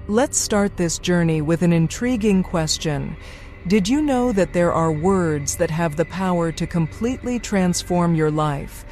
Let's start this journey with an intriguing question. Did you know that there are words that have the power to completely transform your life?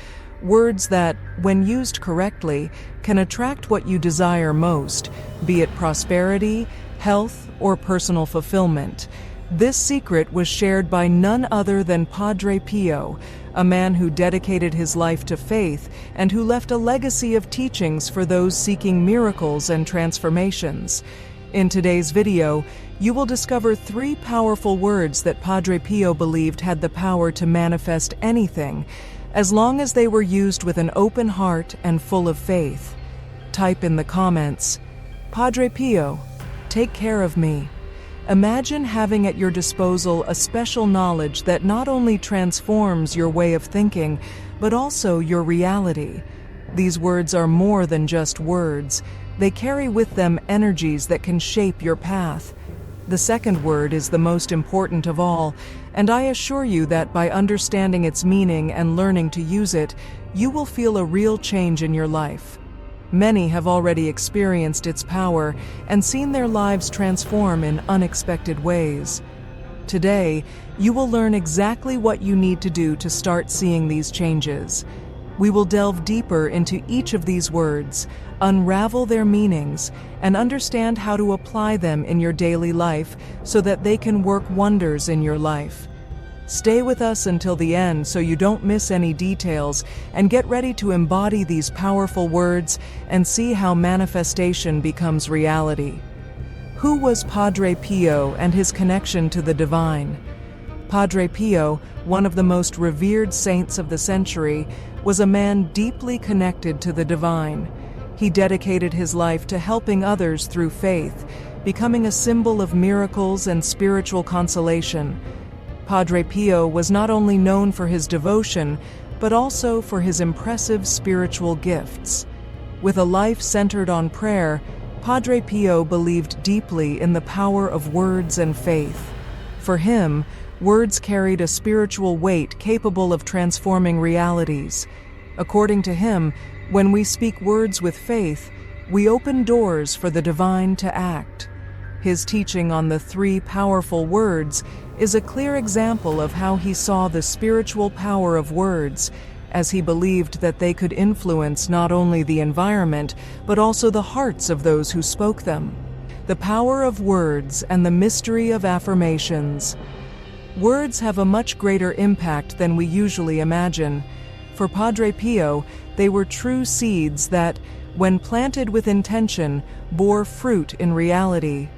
Words that, when used correctly, can attract what you desire most, be it prosperity, health, or personal fulfillment. This secret was shared by none other than Padre Pio, a man who dedicated his life to faith and who left a legacy of teachings for those seeking miracles and transformations. In today's video, you will discover 3 powerful words that Padre Pio believed had the power to manifest anything, as long as they were used with an open heart and full of faith. Type in the comments, "Padre Pio, take care of me." Imagine having at your disposal a special knowledge that not only transforms your way of thinking, but also your reality. These words are more than just words. They carry with them energies that can shape your path. The second word is the most important of all, and I assure you that by understanding its meaning and learning to use it, you will feel a real change in your life. Many have already experienced its power and seen their lives transform in unexpected ways. Today, you will learn exactly what you need to do to start seeing these changes. We will delve deeper into each of these words, unravel their meanings, and understand how to apply them in your daily life so that they can work wonders in your life. Stay with us until the end so you don't miss any details, and get ready to embody these powerful words and see how manifestation becomes reality. Who was Padre Pio and his connection to the divine? Padre Pio, one of the most revered saints of the century, was a man deeply connected to the divine. He dedicated his life to helping others through faith, becoming a symbol of miracles and spiritual consolation. Padre Pio was not only known for his devotion, but also for his impressive spiritual gifts. With a life centered on prayer, Padre Pio believed deeply in the power of words and faith. For him, words carried a spiritual weight capable of transforming realities. According to him, when we speak words with faith, we open doors for the divine to act. His teaching on the 3 powerful words is a clear example of how he saw the spiritual power of words, as he believed that they could influence not only the environment, but also the hearts of those who spoke them. The power of words and the mystery of affirmations. Words have a much greater impact than we usually imagine. For Padre Pio, they were true seeds that, when planted with intention, bore fruit in reality.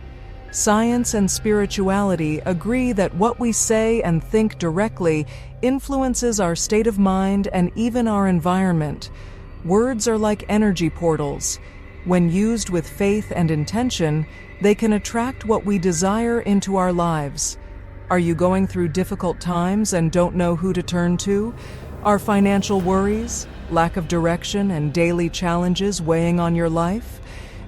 Science and spirituality agree that what we say and think directly influences our state of mind and even our environment. Words are like energy portals. When used with faith and intention, they can attract what we desire into our lives. Are you going through difficult times and don't know who to turn to? Are financial worries, lack of direction, and daily challenges weighing on your life?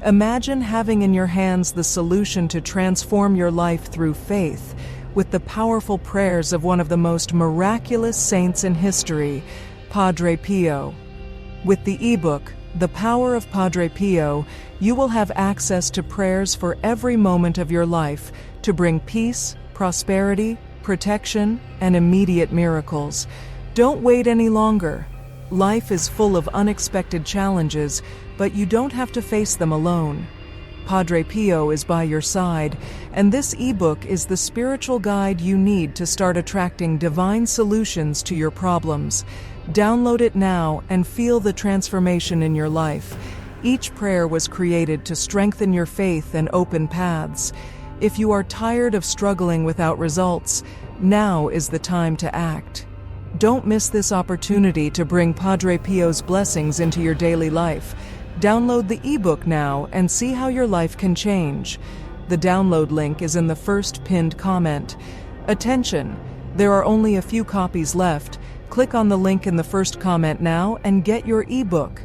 Imagine having in your hands the solution to transform your life through faith, with the powerful prayers of one of the most miraculous saints in history, Padre Pio. With the ebook, The Power of Padre Pio, you will have access to prayers for every moment of your life to bring peace, prosperity, protection, and immediate miracles. Don't wait any longer. Life is full of unexpected challenges, but you don't have to face them alone. Padre Pio is by your side, and this ebook is the spiritual guide you need to start attracting divine solutions to your problems. Download it now and feel the transformation in your life. Each prayer was created to strengthen your faith and open paths. If you are tired of struggling without results, now is the time to act. Don't miss this opportunity to bring Padre Pio's blessings into your daily life. Download the ebook now and see how your life can change. The download link is in the first pinned comment. Attention! There are only a few copies left. Click on the link in the first comment now and get your ebook.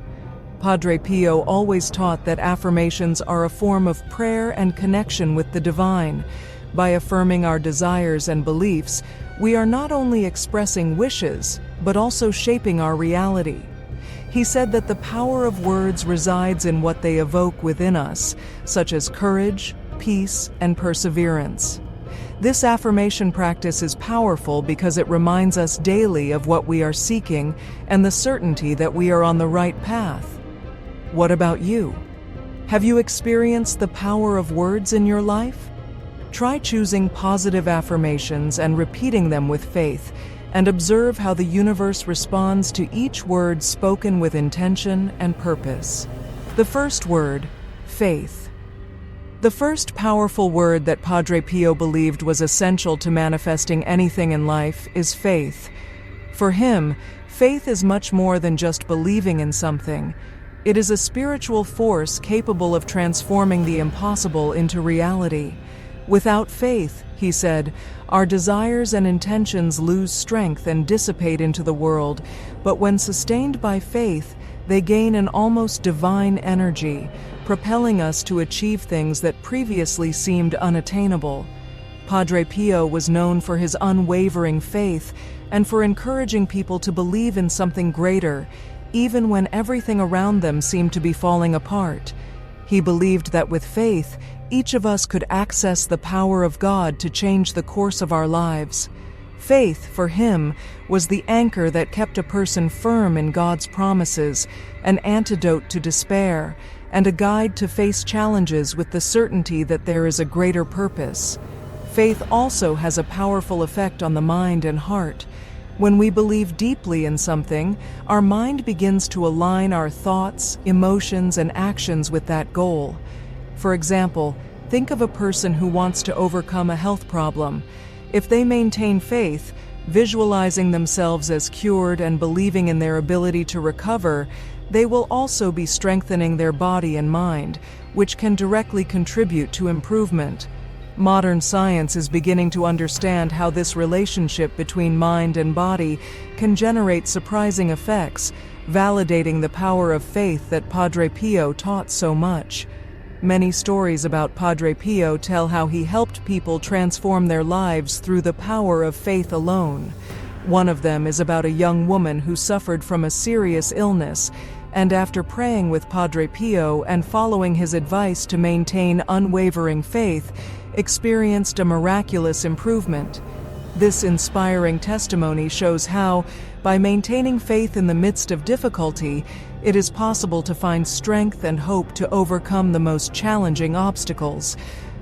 Padre Pio always taught that affirmations are a form of prayer and connection with the divine. By affirming our desires and beliefs, we are not only expressing wishes, but also shaping our reality. He said that the power of words resides in what they evoke within us, such as courage, peace, and perseverance. This affirmation practice is powerful because it reminds us daily of what we are seeking and the certainty that we are on the right path. What about you? Have you experienced the power of words in your life? Try choosing positive affirmations and repeating them with faith, and observe how the universe responds to each word spoken with intention and purpose. The first word, faith. The first powerful word that Padre Pio believed was essential to manifesting anything in life is faith. For him, faith is much more than just believing in something. It is a spiritual force capable of transforming the impossible into reality. Without faith, he said, our desires and intentions lose strength and dissipate into the world, but when sustained by faith, they gain an almost divine energy, propelling us to achieve things that previously seemed unattainable. Padre Pio was known for his unwavering faith and for encouraging people to believe in something greater, even when everything around them seemed to be falling apart. He believed that with faith, each of us could access the power of God to change the course of our lives. Faith, for him, was the anchor that kept a person firm in God's promises, an antidote to despair, and a guide to face challenges with the certainty that there is a greater purpose. Faith also has a powerful effect on the mind and heart. When we believe deeply in something, our mind begins to align our thoughts, emotions, and actions with that goal. For example, think of a person who wants to overcome a health problem. If they maintain faith, visualizing themselves as cured and believing in their ability to recover, they will also be strengthening their body and mind, which can directly contribute to improvement. Modern science is beginning to understand how this relationship between mind and body can generate surprising effects, validating the power of faith that Padre Pio taught so much. Many stories about Padre Pio tell how he helped people transform their lives through the power of faith alone. One of them is about a young woman who suffered from a serious illness, and after praying with Padre Pio and following his advice to maintain unwavering faith, experienced a miraculous improvement. This inspiring testimony shows how, by maintaining faith in the midst of difficulty, it is possible to find strength and hope to overcome the most challenging obstacles.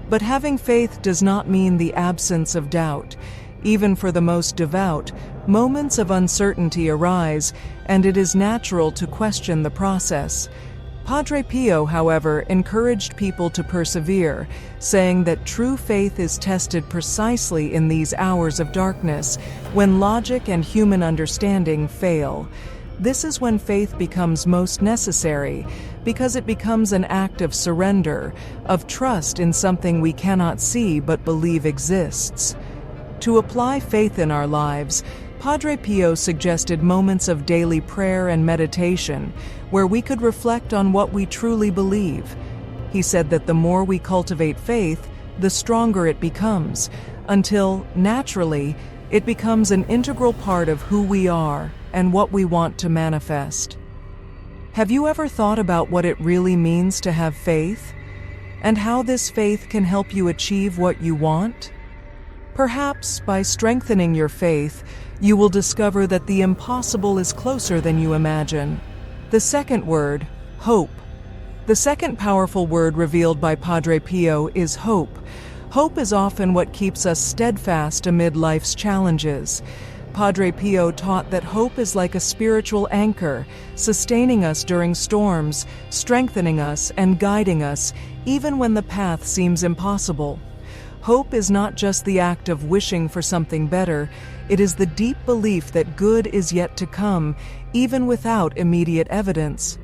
But having faith does not mean the absence of doubt. Even for the most devout, moments of uncertainty arise, and it is natural to question the process. Padre Pio, however, encouraged people to persevere, saying that true faith is tested precisely in these hours of darkness, when logic and human understanding fail. This is when faith becomes most necessary, because it becomes an act of surrender, of trust in something we cannot see but believe exists. To apply faith in our lives, Padre Pio suggested moments of daily prayer and meditation, where we could reflect on what we truly believe. He said that the more we cultivate faith, the stronger it becomes, until, naturally, it becomes an integral part of who we are and what we want to manifest. Have you ever thought about what it really means to have faith, and how this faith can help you achieve what you want? Perhaps by strengthening your faith, you will discover that the impossible is closer than you imagine. The second word, hope. The second powerful word revealed by Padre Pio is hope. Hope is often what keeps us steadfast amid life's challenges. Padre Pio taught that hope is like a spiritual anchor, sustaining us during storms, strengthening us, and guiding us, even when the path seems impossible. Hope is not just the act of wishing for something better, it is the deep belief that good is yet to come, even without immediate evidence.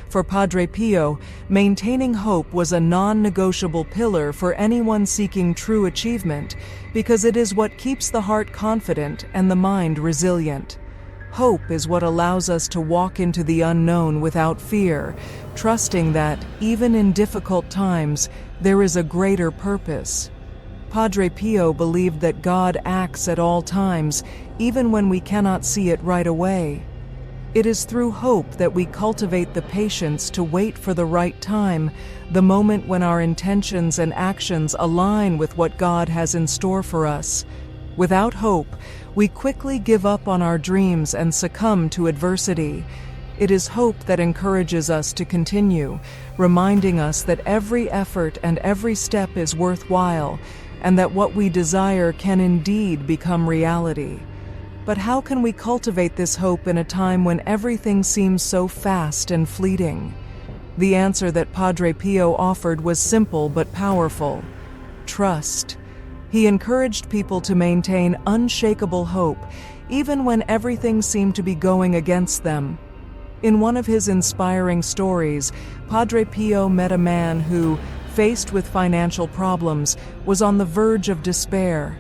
For Padre Pio, maintaining hope was a non-negotiable pillar for anyone seeking true achievement, because it is what keeps the heart confident and the mind resilient. Hope is what allows us to walk into the unknown without fear, trusting that, even in difficult times, there is a greater purpose. Padre Pio believed that God acts at all times, even when we cannot see it right away. It is through hope that we cultivate the patience to wait for the right time, the moment when our intentions and actions align with what God has in store for us. Without hope, we quickly give up on our dreams and succumb to adversity. It is hope that encourages us to continue, reminding us that every effort and every step is worthwhile, and that what we desire can indeed become reality. But how can we cultivate this hope in a time when everything seems so fast and fleeting? The answer that Padre Pio offered was simple but powerful: trust. He encouraged people to maintain unshakable hope, even when everything seemed to be going against them. In one of his inspiring stories, Padre Pio met a man who, faced with financial problems, was on the verge of despair.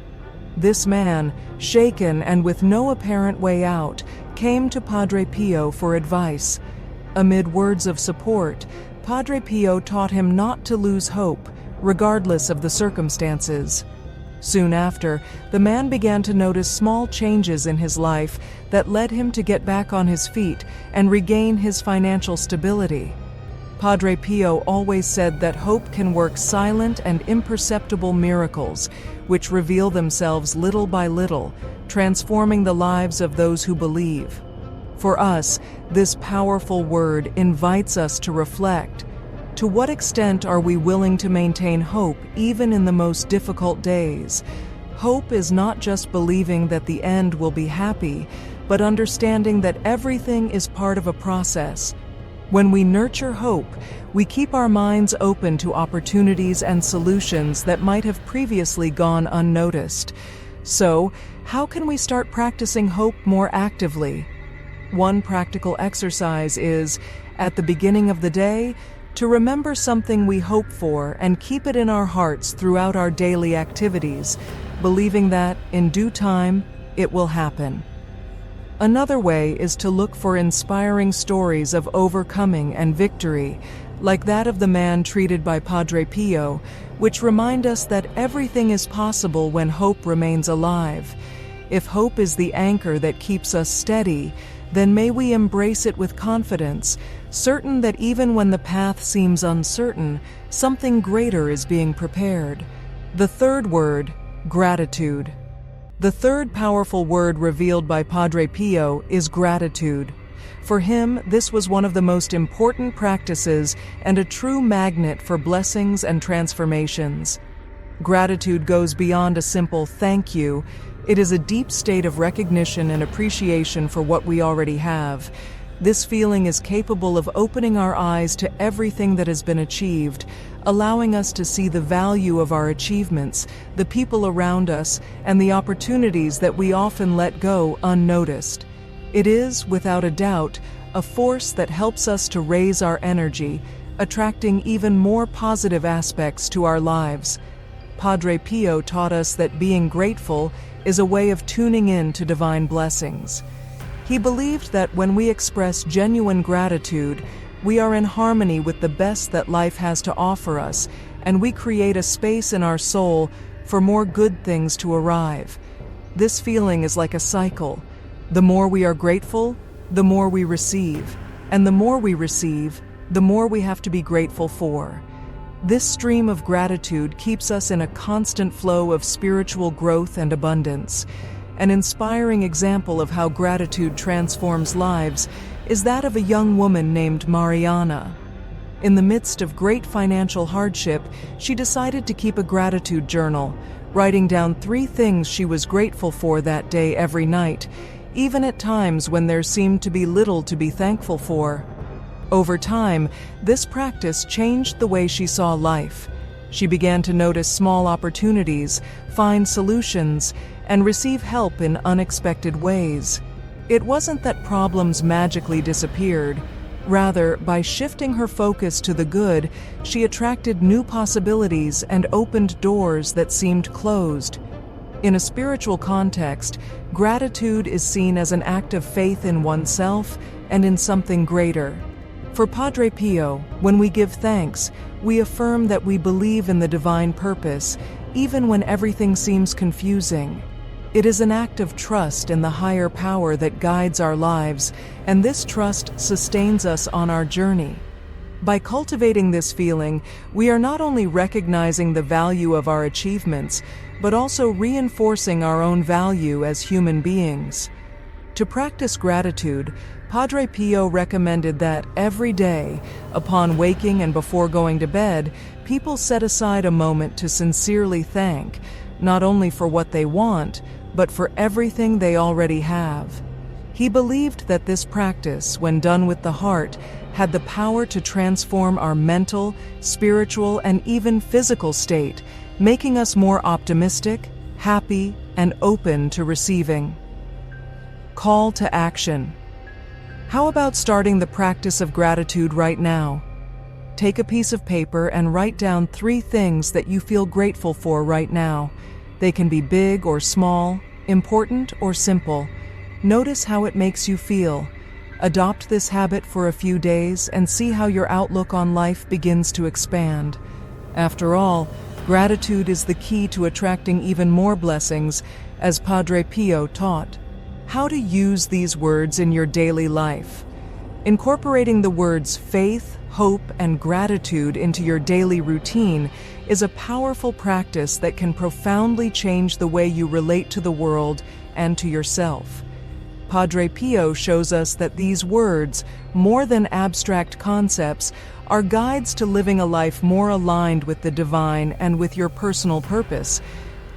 This man, shaken and with no apparent way out, came to Padre Pio for advice. Amid words of support, Padre Pio taught him not to lose hope, regardless of the circumstances. Soon after, the man began to notice small changes in his life that led him to get back on his feet and regain his financial stability. Padre Pio always said that hope can work silent and imperceptible miracles, which reveal themselves little by little, transforming the lives of those who believe. For us, this powerful word invites us to reflect. To what extent are we willing to maintain hope even in the most difficult days? Hope is not just believing that the end will be happy, but understanding that everything is part of a process. When we nurture hope, we keep our minds open to opportunities and solutions that might have previously gone unnoticed. So, how can we start practicing hope more actively? One practical exercise is, at the beginning of the day, to remember something we hope for and keep it in our hearts throughout our daily activities, believing that, in due time, it will happen. Another way is to look for inspiring stories of overcoming and victory, like that of the man treated by Padre Pio, which remind us that everything is possible when hope remains alive. If hope is the anchor that keeps us steady, then may we embrace it with confidence, certain that even when the path seems uncertain, something greater is being prepared. The third word, gratitude. The third powerful word revealed by Padre Pio is gratitude. For him, this was one of the most important practices and a true magnet for blessings and transformations. Gratitude goes beyond a simple thank you. It is a deep state of recognition and appreciation for what we already have. This feeling is capable of opening our eyes to everything that has been achieved, allowing us to see the value of our achievements, the people around us, and the opportunities that we often let go unnoticed. It is, without a doubt, a force that helps us to raise our energy, attracting even more positive aspects to our lives. Padre Pio taught us that being grateful is a way of tuning in to divine blessings. He believed that when we express genuine gratitude, we are in harmony with the best that life has to offer us, and we create a space in our soul for more good things to arrive. This feeling is like a cycle. The more we are grateful, the more we receive, and the more we receive, the more we have to be grateful for. This stream of gratitude keeps us in a constant flow of spiritual growth and abundance. An inspiring example of how gratitude transforms lives is that of a young woman named Mariana. In the midst of great financial hardship, she decided to keep a gratitude journal, writing down 3 things she was grateful for that day every night, even at times when there seemed to be little to be thankful for. Over time, this practice changed the way she saw life. She began to notice small opportunities, find solutions, and receive help in unexpected ways. It wasn't that problems magically disappeared. Rather, by shifting her focus to the good, she attracted new possibilities and opened doors that seemed closed. In a spiritual context, gratitude is seen as an act of faith in oneself and in something greater. For Padre Pio, when we give thanks, we affirm that we believe in the divine purpose, even when everything seems confusing. It is an act of trust in the higher power that guides our lives, and this trust sustains us on our journey. By cultivating this feeling, we are not only recognizing the value of our achievements, but also reinforcing our own value as human beings. To practice gratitude, Padre Pio recommended that every day, upon waking and before going to bed, people set aside a moment to sincerely thank, not only for what they want, but for everything they already have. He believed that this practice, when done with the heart, had the power to transform our mental, spiritual, and even physical state, making us more optimistic, happy, and open to receiving. Call to action. How about starting the practice of gratitude right now? Take a piece of paper and write down 3 things that you feel grateful for right now. They can be big or small, important or simple. Notice how it makes you feel. Adopt this habit for a few days and see how your outlook on life begins to expand. After all, gratitude is the key to attracting even more blessings, as Padre Pio taught. How to use these words in your daily life. Incorporating the words faith, hope, and gratitude into your daily routine is a powerful practice that can profoundly change the way you relate to the world and to yourself. Padre Pio shows us that these words, more than abstract concepts, are guides to living a life more aligned with the divine and with your personal purpose.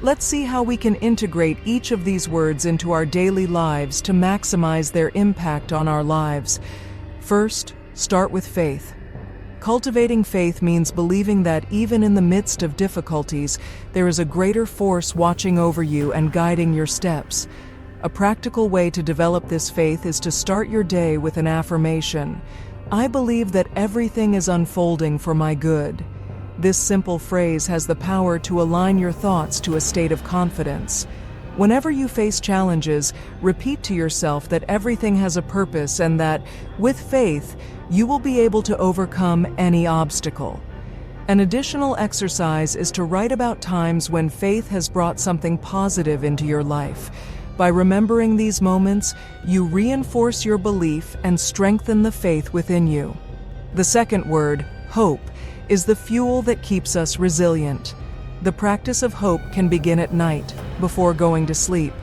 Let's see how we can integrate each of these words into our daily lives to maximize their impact on our lives. First, start with faith. Cultivating faith means believing that even in the midst of difficulties, there is a greater force watching over you and guiding your steps. A practical way to develop this faith is to start your day with an affirmation. I believe that everything is unfolding for my good. This simple phrase has the power to align your thoughts to a state of confidence. Whenever you face challenges, repeat to yourself that everything has a purpose and that, with faith, you will be able to overcome any obstacle. An additional exercise is to write about times when faith has brought something positive into your life. By remembering these moments, you reinforce your belief and strengthen the faith within you. The second word, hope, is the fuel that keeps us resilient. The practice of hope can begin at night, before going to sleep.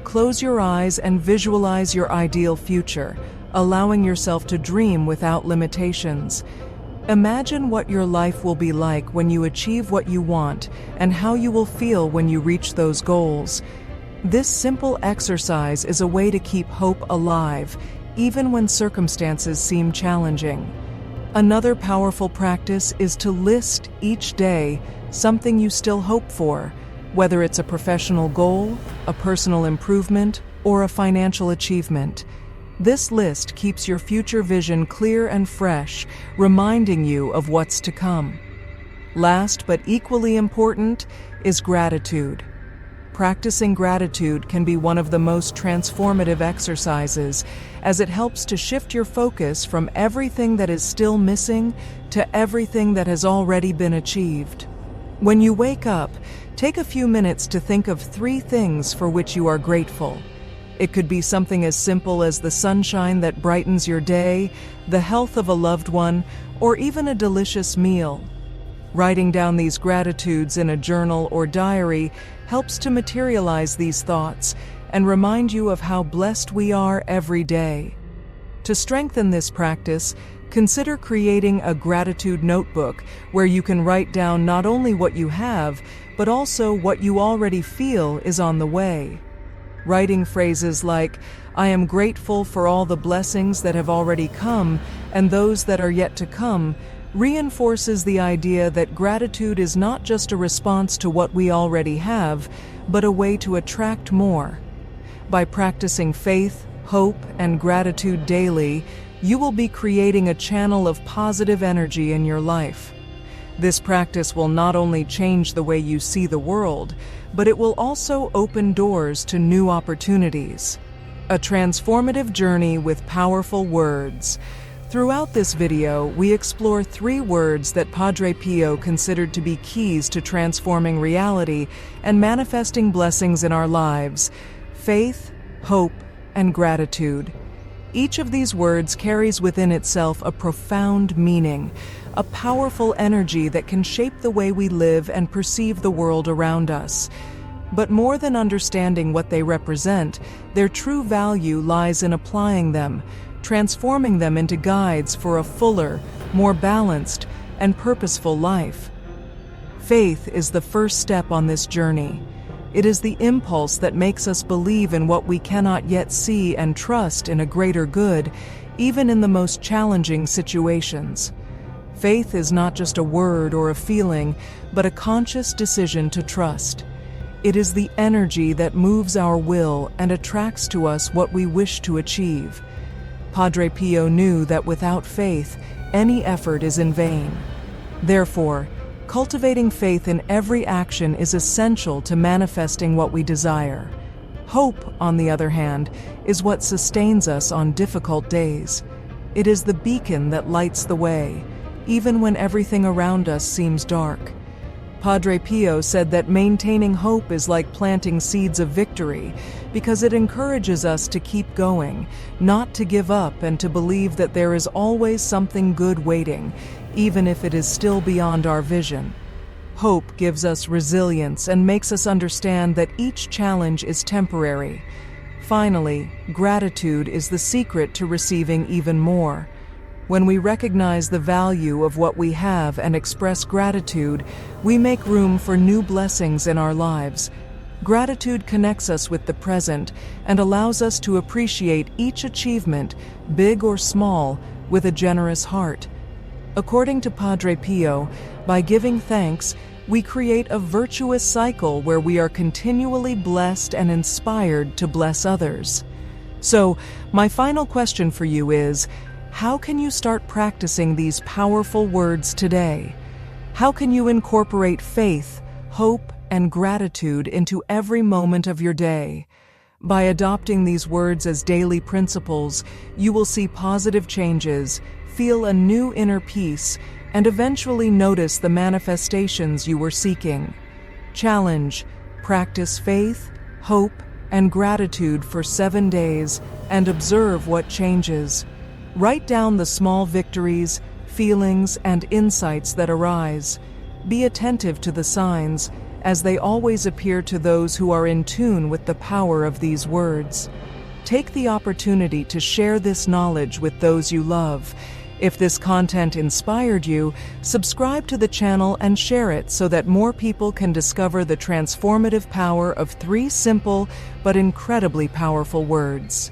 Close your eyes and visualize your ideal future, allowing yourself to dream without limitations. Imagine what your life will be like when you achieve what you want and how you will feel when you reach those goals. This simple exercise is a way to keep hope alive, even when circumstances seem challenging. Another powerful practice is to list each day something you still hope for, whether it's a professional goal, a personal improvement, or a financial achievement. This list keeps your future vision clear and fresh, reminding you of what's to come. Last but equally important is gratitude. Practicing gratitude can be one of the most transformative exercises, as it helps to shift your focus from everything that is still missing to everything that has already been achieved. When you wake up, take a few minutes to think of 3 things for which you are grateful. It could be something as simple as the sunshine that brightens your day, the health of a loved one, or even a delicious meal. Writing down these gratitudes in a journal or diary helps to materialize these thoughts and remind you of how blessed we are every day. To strengthen this practice, consider creating a gratitude notebook where you can write down not only what you have, but also what you already feel is on the way. Writing phrases like, "I am grateful for all the blessings that have already come and those that are yet to come," reinforces the idea that gratitude is not just a response to what we already have, but a way to attract more. By practicing faith, hope, and gratitude daily, you will be creating a channel of positive energy in your life. This practice will not only change the way you see the world, but it will also open doors to new opportunities. A transformative journey with powerful words. Throughout this video, we explore 3 words that Padre Pio considered to be keys to transforming reality and manifesting blessings in our lives: faith, hope, and gratitude. Each of these words carries within itself a profound meaning, a powerful energy that can shape the way we live and perceive the world around us. But more than understanding what they represent, their true value lies in applying them, transforming them into guides for a fuller, more balanced, and purposeful life. Faith is the first step on this journey. It is the impulse that makes us believe in what we cannot yet see and trust in a greater good, even in the most challenging situations. Faith is not just a word or a feeling, but a conscious decision to trust. It is the energy that moves our will and attracts to us what we wish to achieve. Padre Pio knew that without faith, any effort is in vain. Therefore, cultivating faith in every action is essential to manifesting what we desire. Hope, on the other hand, is what sustains us on difficult days. It is the beacon that lights the way, even when everything around us seems dark. Padre Pio said that maintaining hope is like planting seeds of victory, because it encourages us to keep going, not to give up, and to believe that there is always something good waiting, even if it is still beyond our vision. Hope gives us resilience and makes us understand that each challenge is temporary. Finally, gratitude is the secret to receiving even more. When we recognize the value of what we have and express gratitude, we make room for new blessings in our lives. Gratitude connects us with the present and allows us to appreciate each achievement, big or small, with a generous heart. According to Padre Pio, by giving thanks, we create a virtuous cycle where we are continually blessed and inspired to bless others. So, my final question for you is, how can you start practicing these powerful words today? How can you incorporate faith, hope, and gratitude into every moment of your day? By adopting these words as daily principles, you will see positive changes, feel a new inner peace, and eventually notice the manifestations you were seeking. Challenge: practice faith, hope, and gratitude for 7 days and observe what changes. Write down the small victories, feelings, and insights that arise. Be attentive to the signs, as they always appear to those who are in tune with the power of these words. Take the opportunity to share this knowledge with those you love. If this content inspired you, subscribe to the channel and share it so that more people can discover the transformative power of 3 simple but incredibly powerful words.